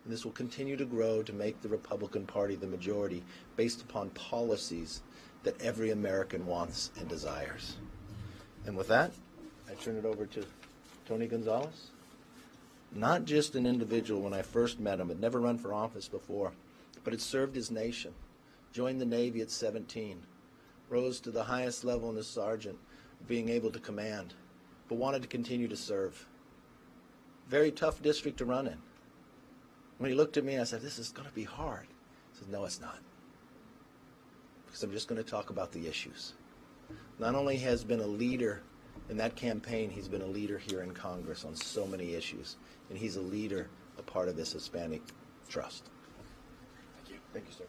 And this will continue to grow to make the Republican Party the majority based upon policies that every American wants and desires. And with that, I turn it over to Tony Gonzalez. Not just an individual when I first met him, had never run for office before, but had served his nation, joined the Navy at 17, rose to the highest level in a sergeant, being able to command, but wanted to continue to serve. Very tough district to run in. When he looked at me, I said, this is going to be hard. He said, no, it's not. Because I'm just going to talk about the issues. Not only has been a leader in that campaign, he's been a leader here in Congress on so many issues. And he's a leader, a part of this Hispanic Trust. Thank you. Thank you, sir.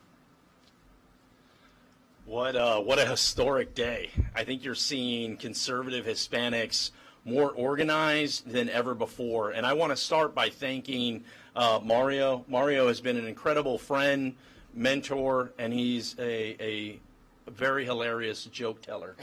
What a historic day. I think you're seeing conservative Hispanics more organized than ever before. And I want to start by thanking Mario. Mario has been an incredible friend, mentor, and he's a very hilarious joke teller.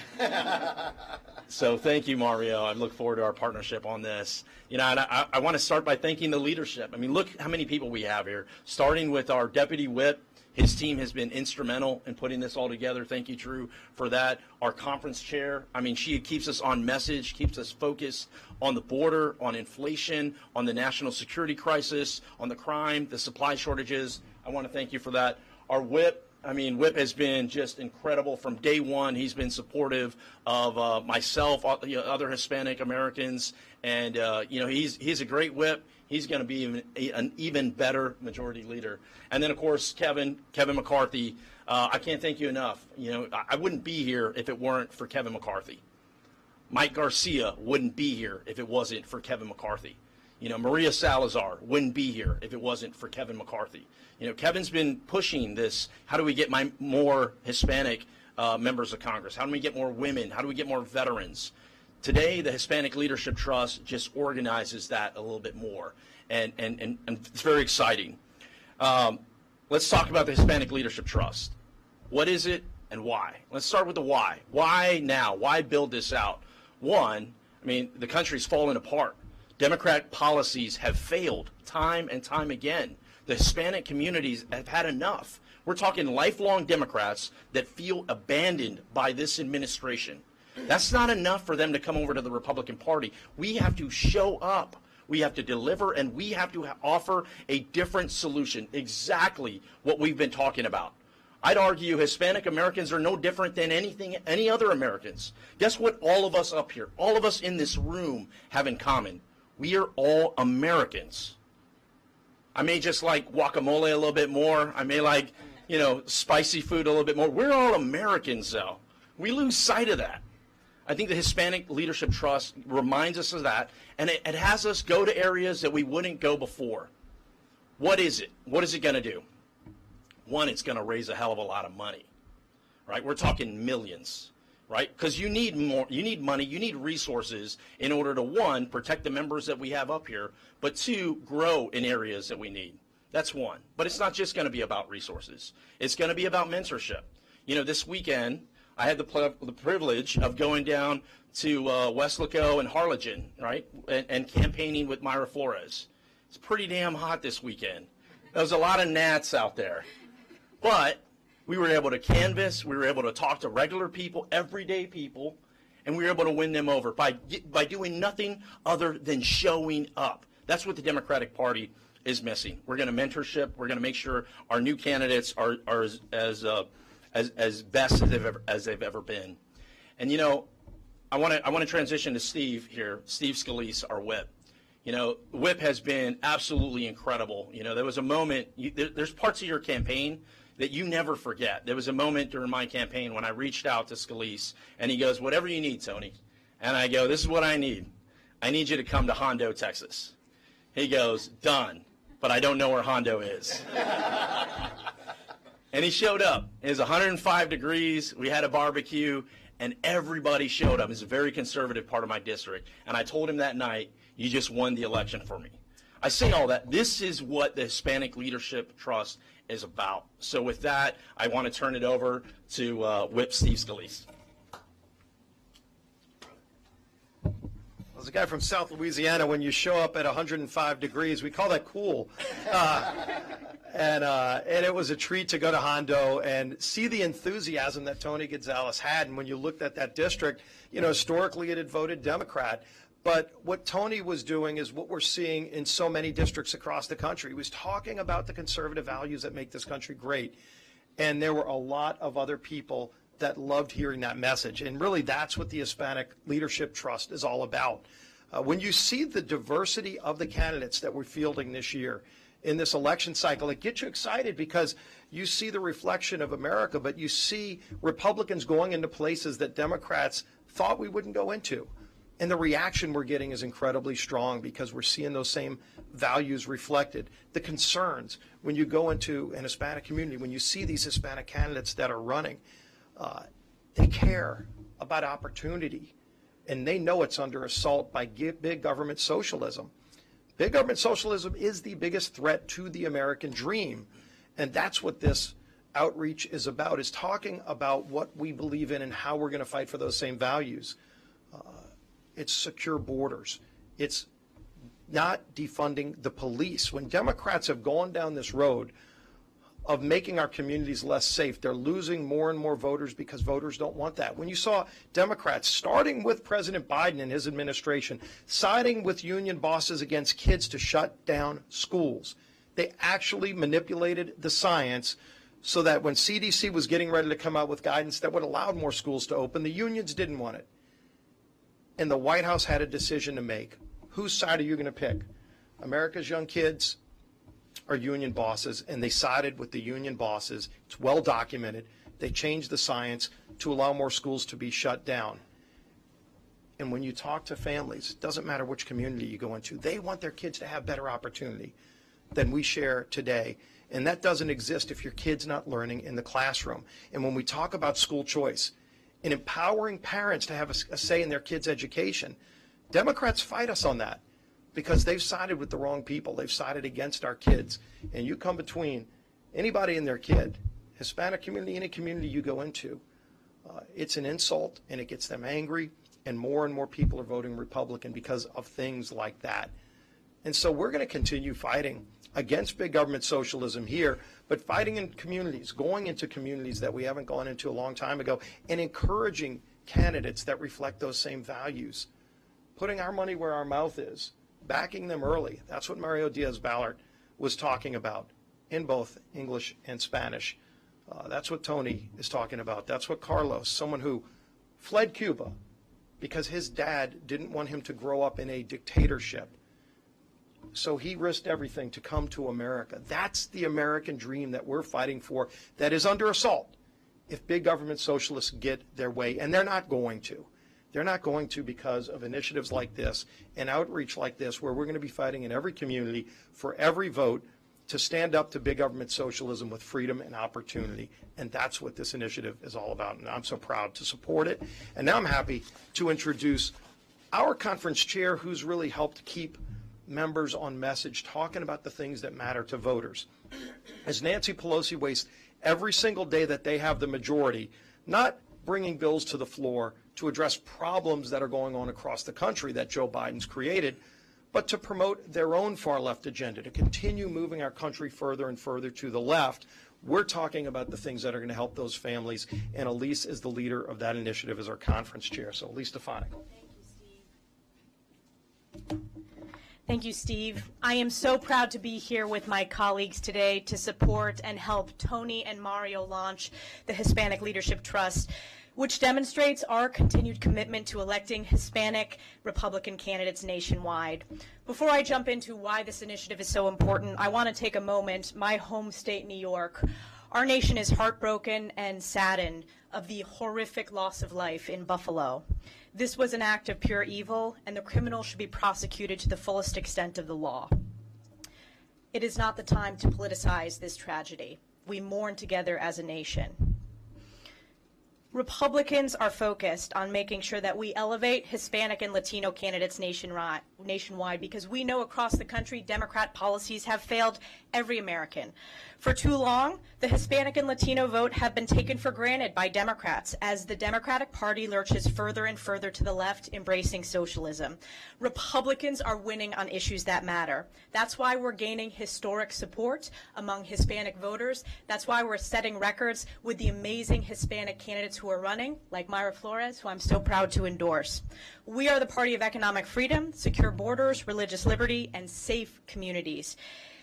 So thank you, Mario. I look forward to our partnership on this. You know, and I want to start by thanking the leadership. I mean, look how many people we have here, starting with our deputy whip. His team has been instrumental in putting this all together. Thank you, Drew, for that. Our conference chair, I mean, she keeps us on message, keeps us focused on the border, on inflation, on the national security crisis, on the crime, the supply shortages. I want to thank you for that. Our whip, I mean, whip has been just incredible from day one. He's been supportive of myself, other Hispanic Americans, and you know, he's a great whip. He's going to be an even better majority leader. And then, of course, Kevin McCarthy. I can't thank you enough. You know, I wouldn't be here if it weren't for Kevin McCarthy. Mike Garcia wouldn't be here if it wasn't for Kevin McCarthy. You know, Maria Salazar wouldn't be here if it wasn't for Kevin McCarthy. You know, Kevin's been pushing this, how do we get more Hispanic members of Congress? How do we get more women? How do we get more veterans? Today, the Hispanic Leadership Trust just organizes that a little bit more, and it's very exciting. Let's talk about the Hispanic Leadership Trust. What is it and why? Let's start with the why. Why now? Why build this out? One, I mean, the country's fallen apart. Democratic policies have failed time and time again. The Hispanic communities have had enough. We're talking lifelong Democrats that feel abandoned by this administration. That's not enough for them to come over to the Republican Party. We have to show up. We have to deliver, and we have to offer a different solution, exactly what we've been talking about. I'd argue Hispanic Americans are no different than any other Americans. Guess what all of us up here, all of us in this room have in common? We are all Americans. I may just like guacamole a little bit more. I may like, you know, spicy food a little bit more. We're all Americans, though. We lose sight of that. I think the Hispanic Leadership Trust reminds us of that, and it has us go to areas that we wouldn't go before. What is it? What is it going to do? One, it's going to raise a hell of a lot of money, right? We're talking millions, right? Because you need more, you need money, you need resources in order to, one, protect the members that we have up here, but two, grow in areas that we need. That's one. But it's not just going to be about resources. It's going to be about mentorship. You know, this weekend, I had the privilege of going down to Weslaco and Harlingen, right, and campaigning with Myra Flores. It's pretty damn hot this weekend. There was a lot of gnats out there. But we were able to canvass, we were able to talk to regular people, everyday people, and we were able to win them over by doing nothing other than showing up. That's what the Democratic Party is missing. We're going to mentorship. We're going to make sure our new candidates are as best as they've ever been. And you know, I want to transition to Steve here, Steve Scalise, our whip. You know, whip has been absolutely incredible. You know, there was a moment, there's parts of your campaign that you never forget. There was a moment during my campaign when I reached out to Scalise, and he goes, whatever you need, Tony. And I go, this is what I need. I need you to come to Hondo, Texas. He goes, done, but I don't know where Hondo is. And he showed up. It was 105 degrees. We had a barbecue, and everybody showed up. It's a very conservative part of my district. And I told him that night, you just won the election for me. I say all that. This is what the Hispanic Leadership Trust is about. So with that, I want to turn it over to Whip Steve Scalise. How's As a guy from South Louisiana, when you show up at 105 degrees, we call that cool. And it was a treat to go to Hondo and see the enthusiasm that Tony Gonzalez had. And when you looked at that district, you know, historically it had voted Democrat. But what Tony was doing is what we're seeing in so many districts across the country. He was talking about the conservative values that make this country great. And there were a lot of other people that loved hearing that message. And really, that's what the Hispanic Leadership Trust is all about. When you see the diversity of the candidates that we're fielding this year in this election cycle, it gets you excited because you see the reflection of America, but you see Republicans going into places that Democrats thought we wouldn't go into. And the reaction we're getting is incredibly strong because we're seeing those same values reflected. The concerns, when you go into an Hispanic community, when you see these Hispanic candidates that are running, they care about opportunity, and they know it's under assault by big government socialism. Big government socialism is the biggest threat to the American dream, and that's what this outreach is about, is talking about what we believe in and how we're going to fight for those same values. It's secure borders. It's not defunding the police. When Democrats have gone down this road of making our communities less safe, they're losing more and more voters because voters don't want that. When you saw Democrats, starting with President Biden and his administration, siding with union bosses against kids to shut down schools, they actually manipulated the science so that when CDC was getting ready to come out with guidance that would allow more schools to open, the unions didn't want it. And the White House had a decision to make. Whose side are you going to pick? America's young kids or union bosses? And they sided with the union bosses. It's well documented. They changed the science to allow more schools to be shut down. And when you talk to families, it doesn't matter which community you go into, they want their kids to have better opportunity than we share today. And that doesn't exist if your kid's not learning in the classroom. And when we talk about school choice and empowering parents to have a say in their kids' education, Democrats fight us on that because they've sided with the wrong people. They've sided against our kids. And you come between anybody and their kid, Hispanic community, any community you go into, it's an insult and it gets them angry. And more people are voting Republican because of things like that. And so we're going to continue fighting against big government socialism here, but fighting in communities, going into communities that we haven't gone into a long time ago, and encouraging candidates that reflect those same values. Putting our money where our mouth is, backing them early. That's what Mario Diaz-Balart was talking about in both English and Spanish. That's what Tony is talking about. That's what Carlos, someone who fled Cuba because his dad didn't want him to grow up in a dictatorship. So he risked everything to come to America. That's the American dream that we're fighting for that is under assault if big government socialists get their way, and they're not going to. They're not going to because of initiatives like this and outreach like this where we're going to be fighting in every community for every vote to stand up to big government socialism with freedom and opportunity. And that's what this initiative is all about. And I'm so proud to support it. And now I'm happy to introduce our conference chair who's really helped keep members on message, talking about the things that matter to voters. As Nancy Pelosi wastes every single day that they have the majority, not bringing bills to the floor to address problems that are going on across the country that Joe Biden's created, but to promote their own far left agenda, to continue moving our country further and further to the left. We're talking about the things that are going to help those families, and Elise is the leader of that initiative as our conference chair. So Elise Stefanik. Thank you, Steve. I am so proud to be here with my colleagues today to support and help Tony and Mario launch the Hispanic Leadership Trust, which demonstrates our continued commitment to electing Hispanic Republican candidates nationwide. Before I jump into why this initiative is so important, I want to take a moment. My home state, New York, our nation is heartbroken and saddened of the horrific loss of life in Buffalo. This was an act of pure evil, and the criminal should be prosecuted to the fullest extent of the law. It is not the time to politicize this tragedy. We mourn together as a nation. Republicans are focused on making sure that we elevate Hispanic and Latino candidates nationwide because we know across the country Democrat policies have failed every American. For too long, the Hispanic and Latino vote have been taken for granted by Democrats as the Democratic Party lurches further and further to the left, embracing socialism. Republicans are winning on issues that matter. That's why we're gaining historic support among Hispanic voters. That's why we're setting records with the amazing Hispanic candidates who are running, like Mayra Flores, who I'm so proud to endorse. We are the party of economic freedom, secure borders, religious liberty, and safe communities.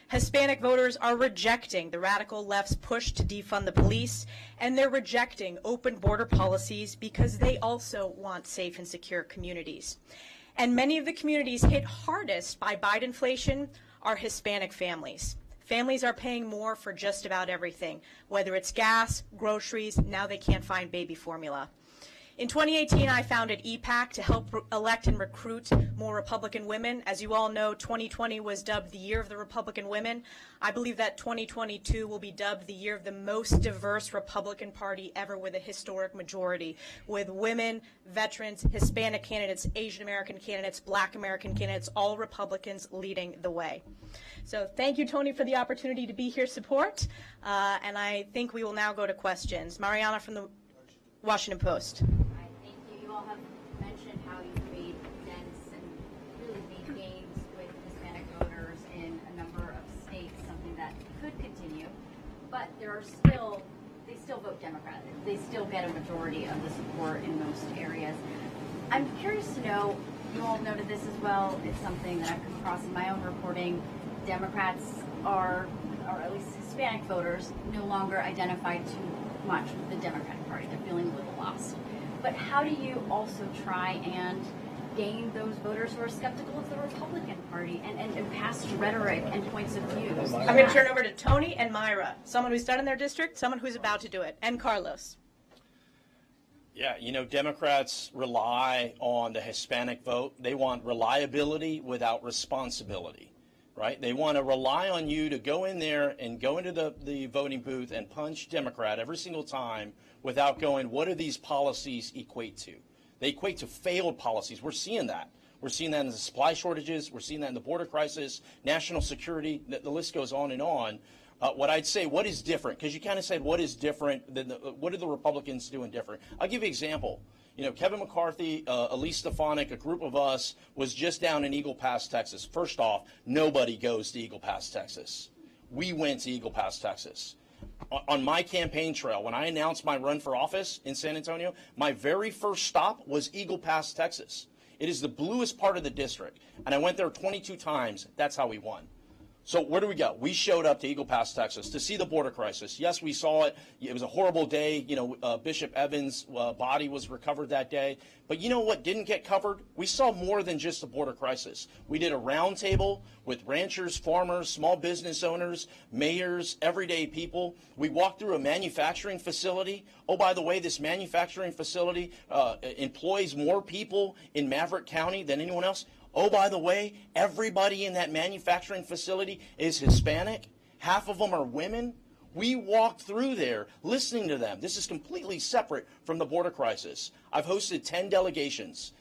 Hispanic voters are rejecting the radical left's push to defund the police, and they're rejecting open border policies because they also want safe and secure communities. And many of the communities hit hardest by Bidenflation are Hispanic families. Families are paying more for just about everything, whether it's gas, groceries, now they can't find baby formula. In 2018, I founded EPAC to help elect and recruit more Republican women. As you all know, 2020 was dubbed the Year of the Republican Women. I believe that 2022 will be dubbed the year of the most diverse Republican Party ever, with a historic majority, with women, veterans, Hispanic candidates, Asian American candidates, Black American candidates, all Republicans leading the way. So thank you, Tony, for the opportunity to be here, support. And I think we will now go to questions. Mariana from the Washington Post. Hi, thank you. You all have mentioned how you've made dents and really made gains with Hispanic voters in a number of states, something that could continue. But they still vote Democrat. They still get a majority of the support in most areas. I'm curious to know, you all noted this as well, it's something that I've come across in my own reporting. Democrats are, or at least Hispanic voters, no longer identified too much with the Democratic Party. They're feeling a little lost. But how do you also try and gain those voters who are skeptical of the Republican Party and past rhetoric and points of view? I'm going to turn over to Tony and Mayra, someone who's done in their district, someone who's about to do it, and Carlos. Yeah, you know, Democrats rely on the Hispanic vote. They want reliability without responsibility. Right? They want to rely on you to go in there and go into the voting booth and punch Democrat every single time without going, what do these policies equate to? They equate to failed policies. We're seeing that. We're seeing that in the supply shortages. We're seeing that in the border crisis, national security. The list goes on and on. What I'd say, what is different? Because you kind of said, what is different? What are the Republicans doing different? I'll give you an example. You know, Kevin McCarthy, Elise Stefanik, a group of us was just down in Eagle Pass, Texas. First off, nobody goes to Eagle Pass, Texas. We went to Eagle Pass, Texas. On my campaign trail, when I announced my run for office in San Antonio, my very first stop was Eagle Pass, Texas. It is the bluest part of the district, and I went there 22 times. That's how we won. So where do we go? We showed up to Eagle Pass, Texas to see the border crisis. Yes, we saw it. It was a horrible day. You know, Bishop Evans' body was recovered that day. But you know what didn't get covered? We saw more than just the border crisis. We did a roundtable with ranchers, farmers, small business owners, mayors, everyday people. We walked through a manufacturing facility. Oh, by the way, this manufacturing facility employs more people in Maverick County than anyone else. Oh, by the way, everybody in that manufacturing facility is Hispanic. Half of them are women. We walked through there listening to them. This is completely separate from the border crisis. I've hosted 10 delegations.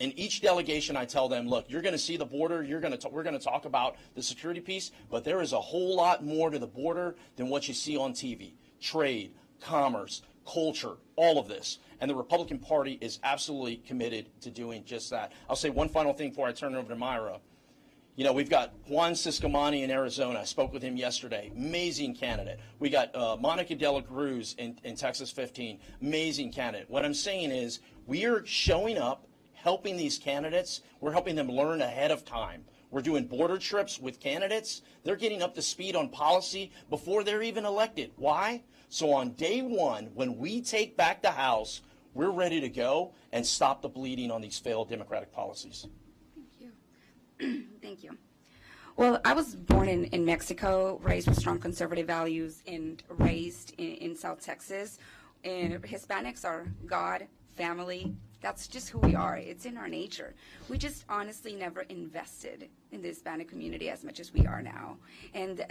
In each delegation, I tell them, look, you're going to see the border. We're going to talk about the security piece, but there is a whole lot more to the border than what you see on TV. Trade, commerce, culture, all of this. And the Republican Party is absolutely committed to doing just that. I'll say one final thing before I turn it over to Mayra. You know, we've got Juan Ciscomani in Arizona. I spoke with him yesterday. Amazing candidate. We got Monica De La Cruz in Texas 15. Amazing candidate. What I'm saying is we are showing up, helping these candidates. We're helping them learn ahead of time. We're doing border trips with candidates. They're getting up to speed on policy before they're even elected. Why? So on day one, when we take back the House, we're ready to go and stop the bleeding on these failed Democratic policies. Thank you. Thank you. Well, I was born in Mexico, raised with strong conservative values, and raised in South Texas. And Hispanics are God, family. That's just who we are. It's in our nature. We just honestly never invested in the Hispanic community as much as we are now. And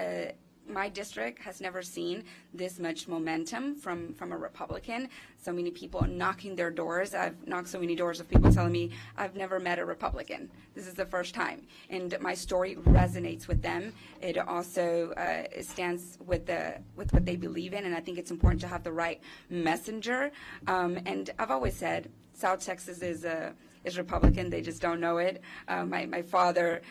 my district has never seen this much momentum from a Republican. So many people knocking their doors. I've knocked so many doors of people telling me I've never met a Republican. This is the first time. And my story resonates with them. It also stands with what they believe in, and I think it's important to have the right messenger. And I've always said South Texas is Republican. They just don't know it. My father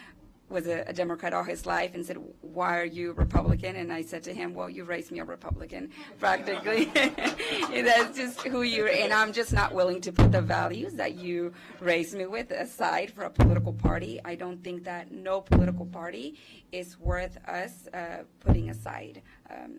was a Democrat all his life and said, "Why are you Republican?" And I said to him, "Well, you raised me a Republican, practically." That's just who you are. And I'm just not willing to put the values that you raised me with aside for a political party. I don't think that no political party is worth us putting aside.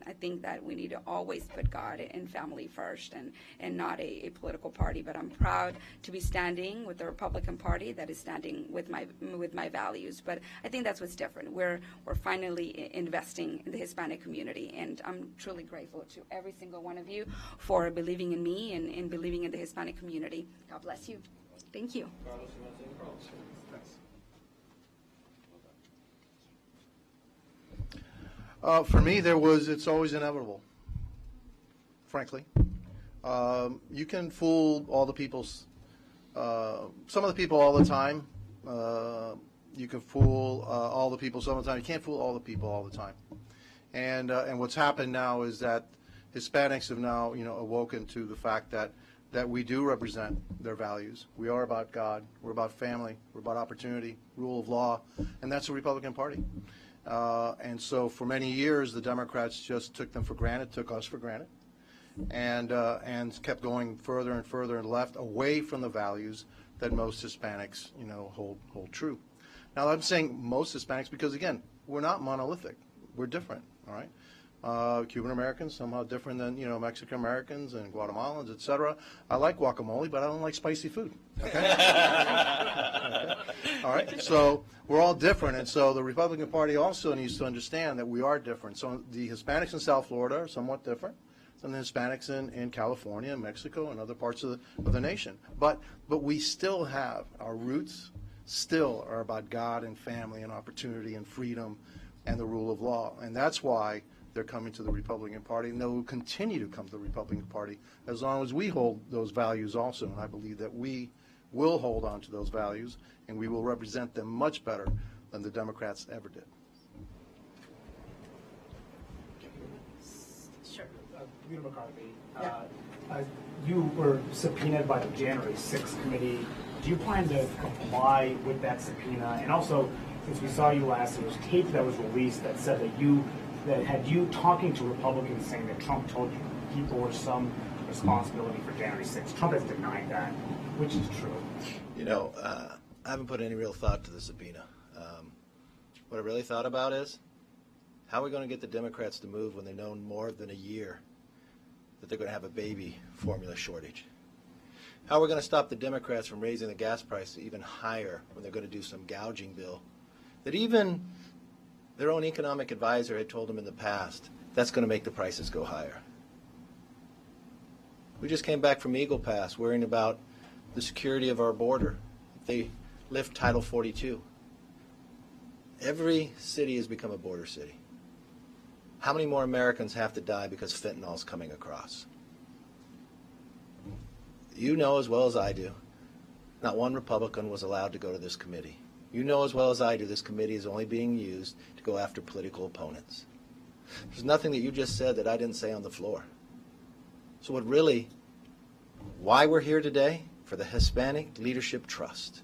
I think that we need to always put God and family first and not a political party. But I'm proud to be standing with the Republican Party that is standing with my values. But I think that's what's different. We're finally investing in the Hispanic community, and I'm truly grateful to every single one of you for believing in me and believing in the Hispanic community. God bless you. Thank you. For me, it's always inevitable, frankly. You can fool all the some of the people all the time. You can fool all the people some of the time. You can't fool all the people all the time. And what's happened now is that Hispanics have now, awoken to the fact that we do represent their values. We are about God. We're about family. We're about opportunity, rule of law, and that's the Republican Party. And so for many years, the Democrats just took them for granted, took us for granted, and kept going further and further and left away from the values that most Hispanics, hold true. Now, I'm saying most Hispanics because, again, we're not monolithic. We're different, all right? Cuban Americans, somehow different than, Mexican Americans and Guatemalans, et cetera. I like guacamole, but I don't like spicy food, okay? Okay. All right, so we're all different, and so the Republican Party also needs to understand that we are different. So the Hispanics in South Florida are somewhat different than the Hispanics in California, Mexico, and other parts of the nation. But we still have, our roots still are about God and family and opportunity and freedom and the rule of law. And that's why they're coming to the Republican Party, and they will continue to come to the Republican Party as long as we hold those values also. And I believe that we will hold on to those values, and we will represent them much better than the Democrats ever did. Sure. Peter McCarthy, you were subpoenaed by the January 6th committee. Do you plan to comply with that subpoena? And also, since we saw you last, there was tape that was released that said that had you talking to Republicans saying that Trump told you people were some responsibility for January 6th. Trump has denied that. Which is true? I haven't put any real thought to the subpoena. What I really thought about is, how are we going to get the Democrats to move when they've known more than a year that they're going to have a baby formula shortage? How are we going to stop the Democrats from raising the gas price even higher when they're going to do some gouging bill that even their own economic advisor had told them in the past that's going to make the prices go higher? We just came back from Eagle Pass worrying about the security of our border. They lift Title 42. Every city has become a border city. How many more Americans have to die because fentanyl is coming across? You know as well as I do, not one Republican was allowed to go to this committee. You know as well as I do, this committee is only being used to go after political opponents. There's nothing that you just said that I didn't say on the floor. So why we're here today? For the Hispanic Leadership Trust.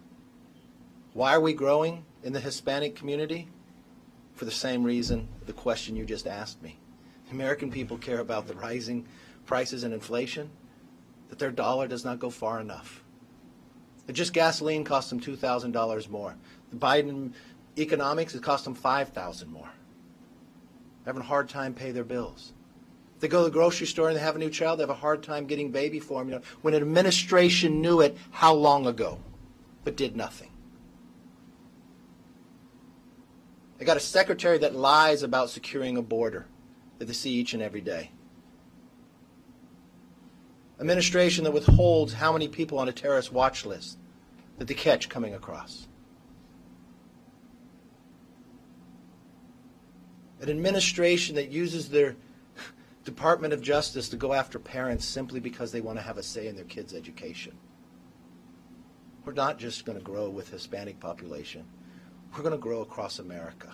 Why are we growing in the Hispanic community? For the same reason, the question you just asked me. American people care about the rising prices and inflation, that their dollar does not go far enough. That just gasoline costs them $2,000 more. The Biden economics, it cost them $5,000 more. They're having a hard time pay their bills. They go to the grocery store and they have a new child, they have a hard time getting baby formula when an administration knew it how long ago, but did nothing. They got a secretary that lies about securing a border that they see each and every day. Administration that withholds how many people on a terrorist watch list that they catch coming across. An administration that uses their Department of Justice to go after parents simply because they want to have a say in their kids' education. We're not just going to grow with Hispanic population. We're going to grow across America.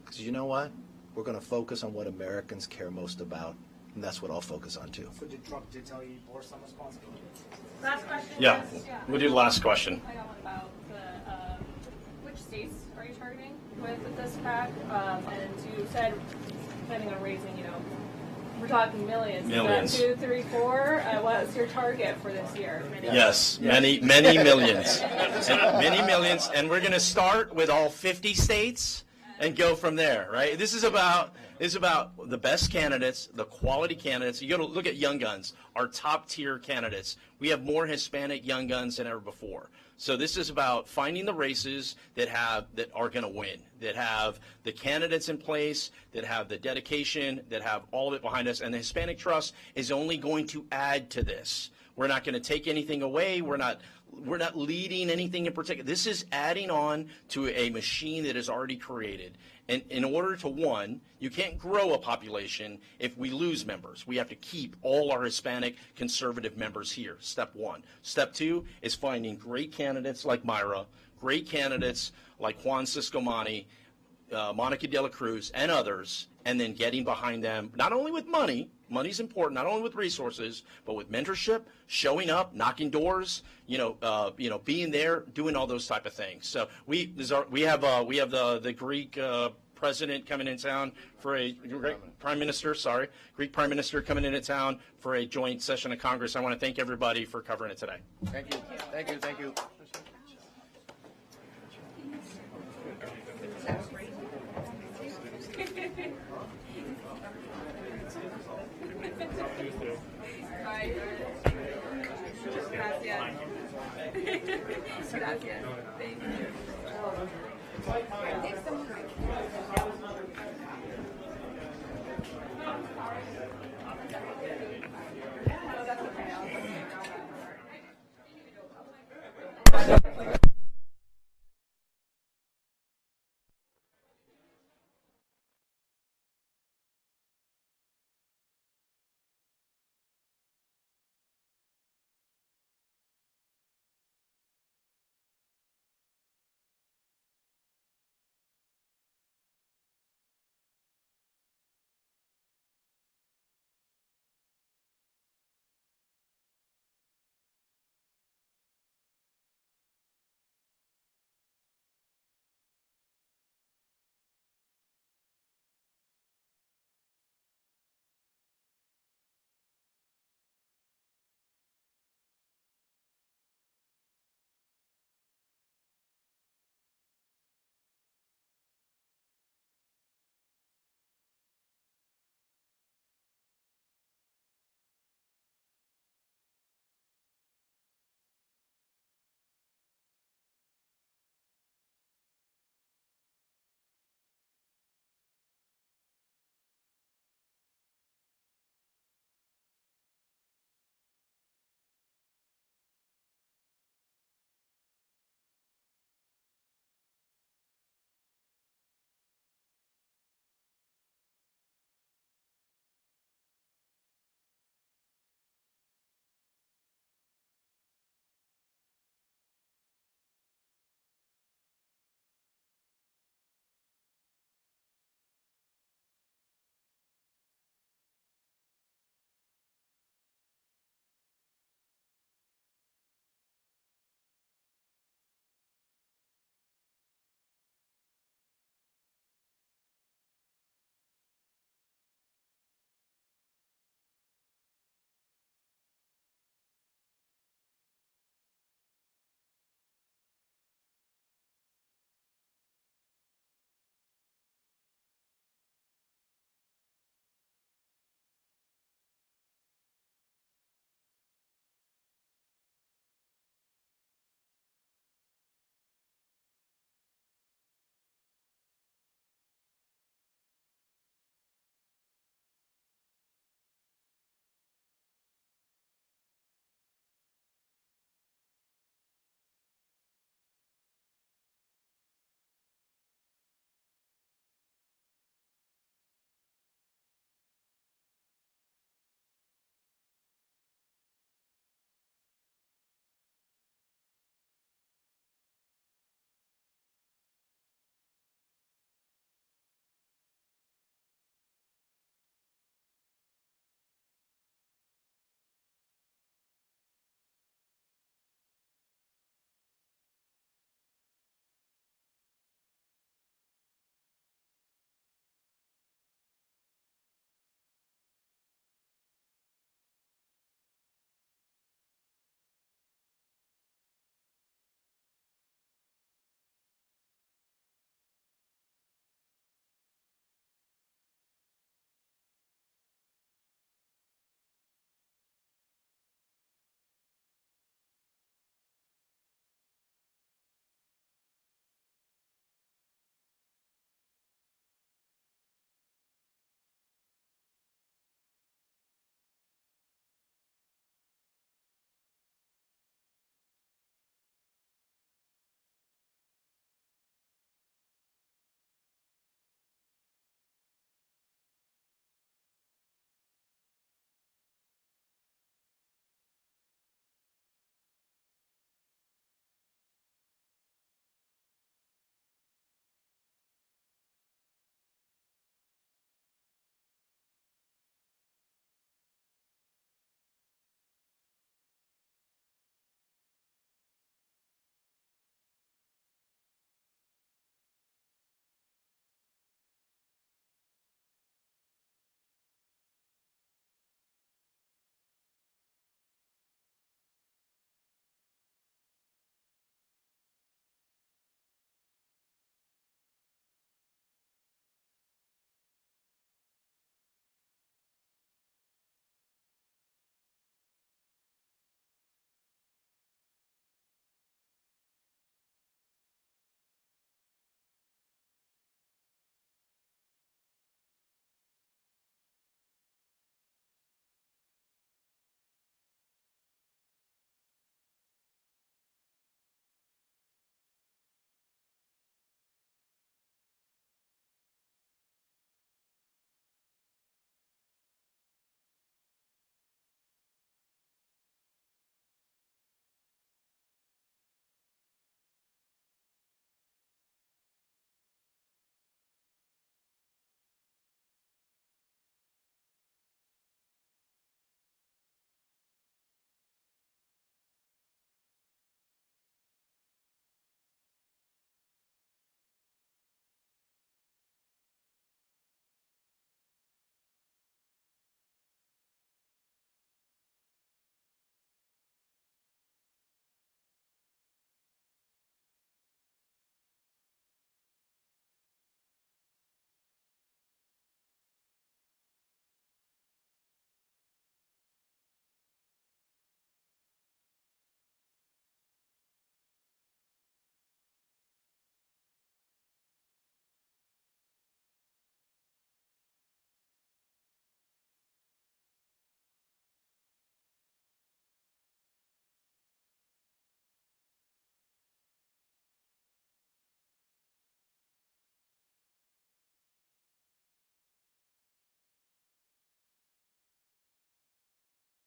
Because you know what? We're going to focus on what Americans care most about, and that's what I'll focus on too. So did Trump tell you you bore some responsibility? Last question. Yeah, was- we'll do the last question. I got one about which states are you targeting with this PAC? And you said planning on raising, we're talking millions. Millions. Is that 2, 3, 4? What's your target for this year? Yes, many millions. Many millions. And we're going to start with all 50 states and go from there, right? This is about the best candidates, the quality candidates. You got to look at Young Guns, our top tier candidates. We have more Hispanic Young Guns than ever before. So this is about finding the races that are going to win, that have the candidates in place, that have the dedication, that have all of it behind us. And the Hispanic Trust is only going to add to this. We're not going to take anything away. We're not leading anything in particular. This is adding on to a machine that is already created. And in order to, one, you can't grow a population if we lose members. We have to keep all our Hispanic conservative members here, step one. Step two is finding great candidates like Myra, great candidates like Juan Ciscomani, Monica De La Cruz, and others, and then getting behind them, not only with money, money's important, not only with resources, but with mentorship, showing up, knocking doors, being there, doing all those type of things. So we have the Greek president coming in town for Greek Prime Minister coming into town for a joint session of Congress. I want to thank everybody for covering it today. Thank you. Thank you. Thank you. Gracias. Thank you.